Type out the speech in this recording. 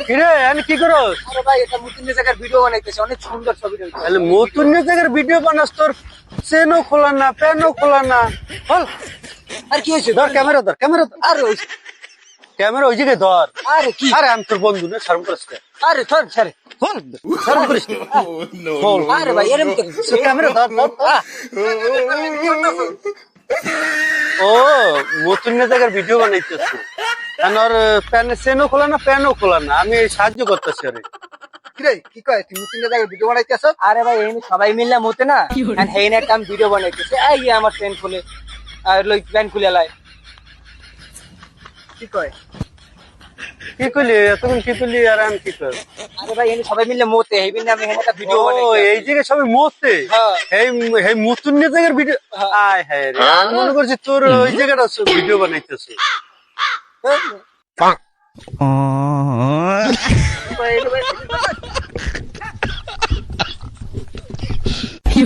কিরে আমি কি করো? আরে ভাই এটা মুতিন জায়গার ভিডিও বানাইতেছে, অনেক সুন্দর ছবি রয়েছে। তাহলে নতুন জায়গার ভিডিও বানাস, তোর চেনও খোলা না, প্যানও খোলা না। বল আর কি হয়েছে? ধর ক্যামেরা, ধর ক্যামেরা, ধর আরে ক্যামেরা ওই জায়গায় ধর। আরে কি? আরে আমি তোর বন্ধু না, শরম করিস না। আরে ধর ছাড়ে। বল, শরম করিস না। বল। আরে ভাই এরম কেন? তো ক্যামেরা ধর, ধর, ধর। ও নতুন জায়গার ভিডিও বানাইতেছে, কারণ ওর প্যানের চেনও খোলা না, প্যানও খোলা না। আমি সাহায্য করতেছি আরে। কিরে কি কয় তুই মুতিন জায়গায় ভিডিও বানাইতেছ? আরে ভাই এই সবাই মিললে মুতে না, এন্ড হেইন একটা ভিডিও বানাইতেছে। এই যে আমার ট্রেন খুলে আর লই প্যান খুলে লাই। কি কয়? কি করলি এতক্ষণ, কি করলি? আর আমি কি কর? আরে ভাই এই সবাই মিললে মুতে, এই বিন্দে আমি হেন একটা ভিডিও ও বানাইতেছি। এই জায়গায় সবাই মরতে, হ্যাঁ। এই নতুন জায়গার ভিডিও। আয় হ্যাঁ রে, আমি মনে করছি তোর ওই জায়গাটা ভিডিও বানাইতেছে। কি